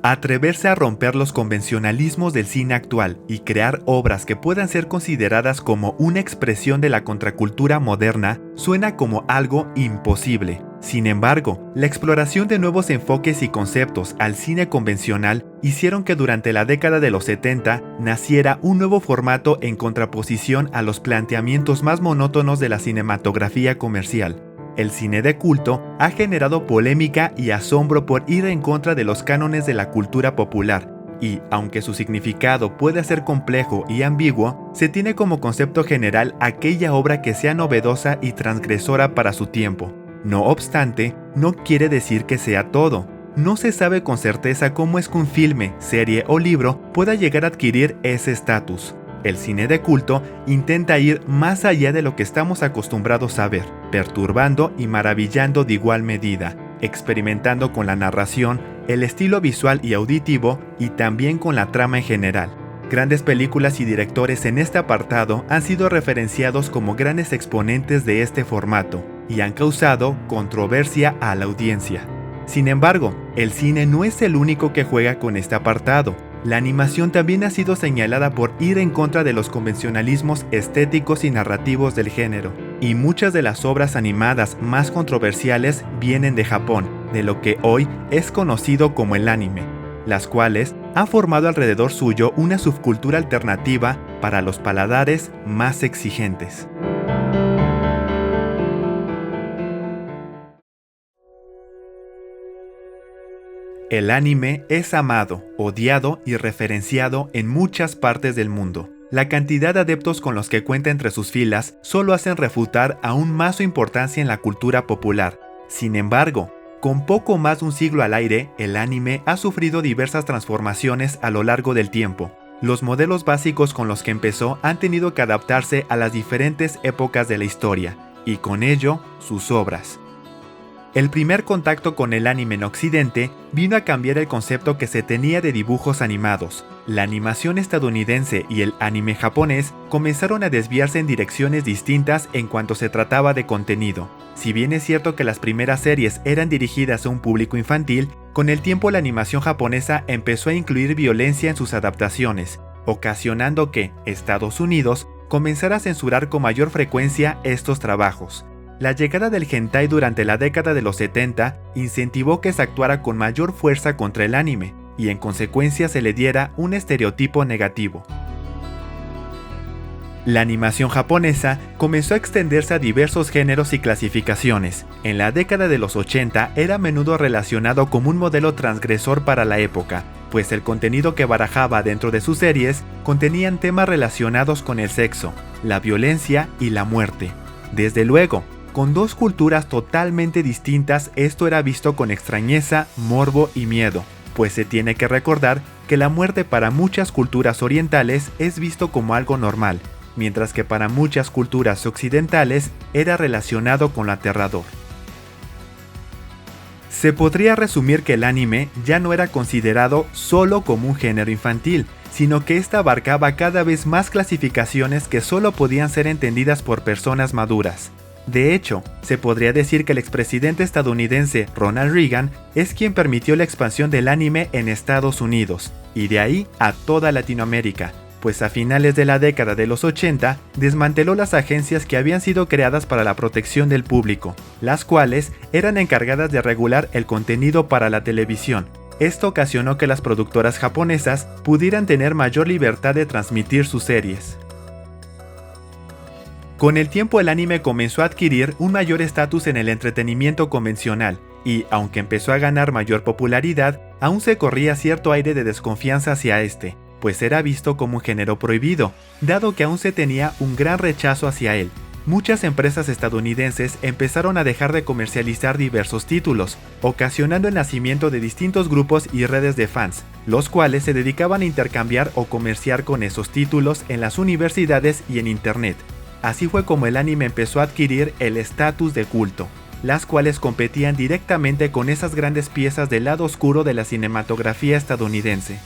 Atreverse a romper los convencionalismos del cine actual y crear obras que puedan ser consideradas como una expresión de la contracultura moderna suena como algo imposible. Sin embargo, la exploración de nuevos enfoques y conceptos al cine convencional hicieron que durante la década de los 70 naciera un nuevo formato en contraposición a los planteamientos más monótonos de la cinematografía comercial. El cine de culto ha generado polémica y asombro por ir en contra de los cánones de la cultura popular, y, aunque su significado puede ser complejo y ambiguo, se tiene como concepto general aquella obra que sea novedosa y transgresora para su tiempo. No obstante, no quiere decir que sea todo. No se sabe con certeza cómo es que un filme, serie o libro pueda llegar a adquirir ese estatus. El cine de culto intenta ir más allá de lo que estamos acostumbrados a ver, perturbando y maravillando de igual medida, experimentando con la narración, el estilo visual y auditivo y también con la trama en general. Grandes películas y directores en este apartado han sido referenciados como grandes exponentes de este formato y han causado controversia a la audiencia. Sin embargo, el cine no es el único que juega con este apartado. La animación también ha sido señalada por ir en contra de los convencionalismos estéticos y narrativos del género, y muchas de las obras animadas más controversiales vienen de Japón, de lo que hoy es conocido como el anime, las cuales han formado alrededor suyo una subcultura alternativa para los paladares más exigentes. El anime es amado, odiado y referenciado en muchas partes del mundo. La cantidad de adeptos con los que cuenta entre sus filas solo hacen refutar aún más su importancia en la cultura popular. Sin embargo, con poco más de un siglo al aire, el anime ha sufrido diversas transformaciones a lo largo del tiempo. Los modelos básicos con los que empezó han tenido que adaptarse a las diferentes épocas de la historia, y con ello, sus obras. El primer contacto con el anime en Occidente vino a cambiar el concepto que se tenía de dibujos animados. La animación estadounidense y el anime japonés comenzaron a desviarse en direcciones distintas en cuanto se trataba de contenido. Si bien es cierto que las primeras series eran dirigidas a un público infantil, con el tiempo la animación japonesa empezó a incluir violencia en sus adaptaciones, ocasionando que Estados Unidos comenzara a censurar con mayor frecuencia estos trabajos. La llegada del hentai durante la década de los 70 incentivó que se actuara con mayor fuerza contra el anime, y en consecuencia se le diera un estereotipo negativo. La animación japonesa comenzó a extenderse a diversos géneros y clasificaciones. En la década de los 80 era a menudo relacionado como un modelo transgresor para la época, pues el contenido que barajaba dentro de sus series contenían temas relacionados con el sexo, la violencia y la muerte. Desde luego, con dos culturas totalmente distintas, esto era visto con extrañeza, morbo y miedo, pues se tiene que recordar que la muerte para muchas culturas orientales es visto como algo normal, mientras que para muchas culturas occidentales era relacionado con lo aterrador. Se podría resumir que el anime ya no era considerado solo como un género infantil, sino que ésta abarcaba cada vez más clasificaciones que solo podían ser entendidas por personas maduras. De hecho, se podría decir que el expresidente estadounidense Ronald Reagan es quien permitió la expansión del anime en Estados Unidos, y de ahí a toda Latinoamérica, pues a finales de la década de los 80 desmanteló las agencias que habían sido creadas para la protección del público, las cuales eran encargadas de regular el contenido para la televisión. Esto ocasionó que las productoras japonesas pudieran tener mayor libertad de transmitir sus series. Con el tiempo el anime comenzó a adquirir un mayor estatus en el entretenimiento convencional y, aunque empezó a ganar mayor popularidad, aún se corría cierto aire de desconfianza hacia este, pues era visto como un género prohibido, dado que aún se tenía un gran rechazo hacia él. Muchas empresas estadounidenses empezaron a dejar de comercializar diversos títulos, ocasionando el nacimiento de distintos grupos y redes de fans, los cuales se dedicaban a intercambiar o comerciar con esos títulos en las universidades y en internet. Así fue como el anime empezó a adquirir el estatus de culto, las cuales competían directamente con esas grandes piezas del lado oscuro de la cinematografía estadounidense.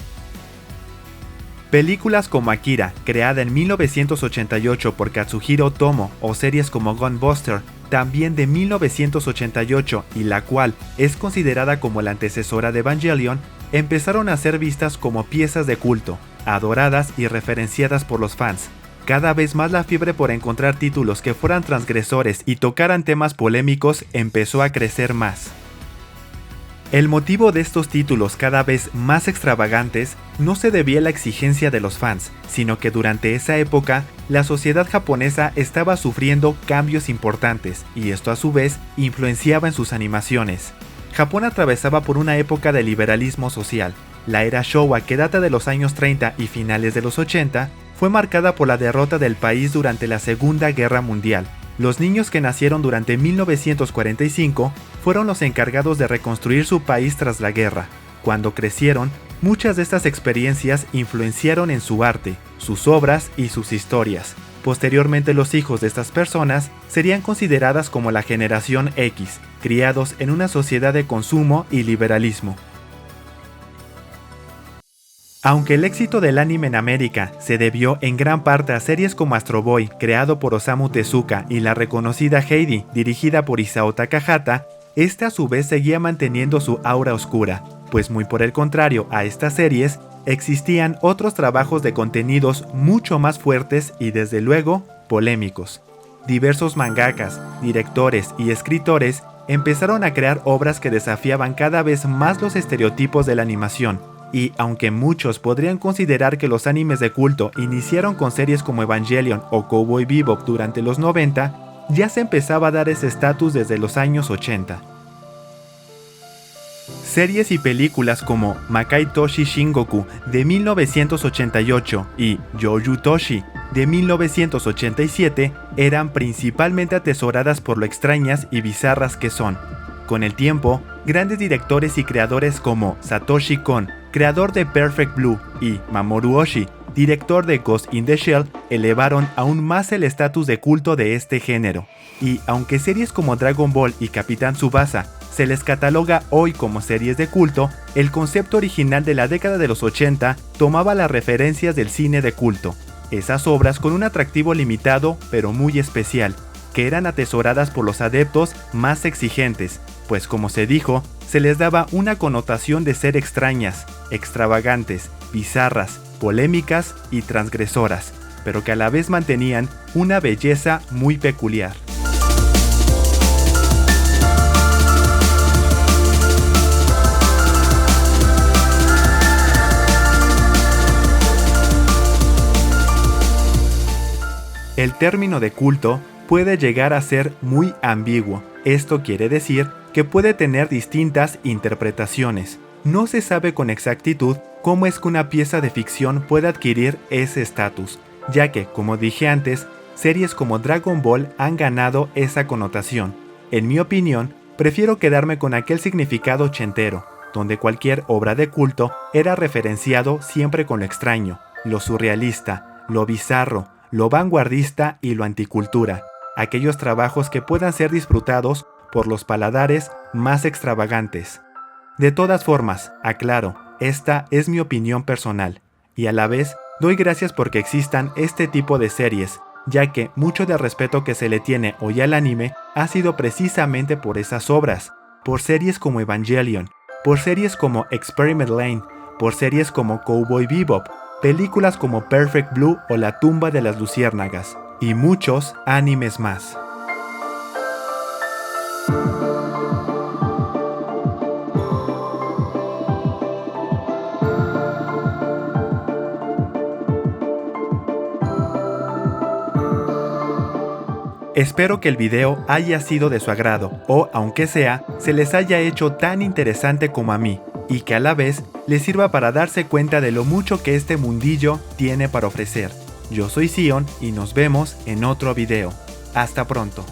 Películas como Akira, creada en 1988 por Katsuhiro Otomo, o series como Gunbuster, también de 1988, y la cual es considerada como la antecesora de Evangelion, empezaron a ser vistas como piezas de culto, adoradas y referenciadas por los fans. Cada vez más la fiebre por encontrar títulos que fueran transgresores y tocaran temas polémicos empezó a crecer más. El motivo de estos títulos cada vez más extravagantes no se debía a la exigencia de los fans, sino que durante esa época la sociedad japonesa estaba sufriendo cambios importantes y esto a su vez influenciaba en sus animaciones. Japón atravesaba por una época de liberalismo social. La era Showa, que data de los años 30 y finales de los 80, fue marcada por la derrota del país durante la Segunda Guerra Mundial. Los niños que nacieron durante 1945 fueron los encargados de reconstruir su país tras la guerra. Cuando crecieron, muchas de estas experiencias influenciaron en su arte, sus obras y sus historias. Posteriormente, los hijos de estas personas serían consideradas como la generación X, criados en una sociedad de consumo y liberalismo. Aunque el éxito del anime en América se debió en gran parte a series como Astro Boy, creado por Osamu Tezuka, y la reconocida Heidi, dirigida por Isao Takahata, este a su vez seguía manteniendo su aura oscura, pues muy por el contrario a estas series, existían otros trabajos de contenidos mucho más fuertes y desde luego polémicos. Diversos mangakas, directores y escritores empezaron a crear obras que desafiaban cada vez más los estereotipos de la animación, y aunque muchos podrían considerar que los animes de culto iniciaron con series como Evangelion o Cowboy Bebop durante los 90, ya se empezaba a dar ese estatus desde los años 80. Series y películas como Makai Toshi Shingoku de 1988 y Youyu Toshi de 1987 eran principalmente atesoradas por lo extrañas y bizarras que son. Con el tiempo, grandes directores y creadores como Satoshi Kon, creador de Perfect Blue, y Mamoru Oshii, director de Ghost in the Shell, elevaron aún más el estatus de culto de este género. Y aunque series como Dragon Ball y Capitán Tsubasa se les cataloga hoy como series de culto, el concepto original de la década de los 80 tomaba las referencias del cine de culto. Esas obras con un atractivo limitado pero muy especial, que eran atesoradas por los adeptos más exigentes, pues como se dijo, se les daba una connotación de ser extrañas, extravagantes, bizarras, polémicas y transgresoras, pero que a la vez mantenían una belleza muy peculiar. El término de culto puede llegar a ser muy ambiguo. Esto quiere decir que puede tener distintas interpretaciones. No se sabe con exactitud cómo es que una pieza de ficción puede adquirir ese estatus, ya que, como dije antes, series como Dragon Ball han ganado esa connotación. En mi opinión, prefiero quedarme con aquel significado ochentero, donde cualquier obra de culto era referenciado siempre con lo extraño, lo surrealista, lo bizarro, lo vanguardista y lo anticultura, aquellos trabajos que puedan ser disfrutados por los paladares más extravagantes. De todas formas, aclaro, esta es mi opinión personal, y a la vez doy gracias porque existan este tipo de series, ya que mucho del respeto que se le tiene hoy al anime ha sido precisamente por esas obras, por series como Evangelion, por series como Experiment Lane, por series como Cowboy Bebop, películas como Perfect Blue o La tumba de las luciérnagas, y muchos animes más. Espero que el video haya sido de su agrado o, aunque sea, se les haya hecho tan interesante como a mí y que a la vez les sirva para darse cuenta de lo mucho que este mundillo tiene para ofrecer. Yo soy Sion y nos vemos en otro video. Hasta pronto.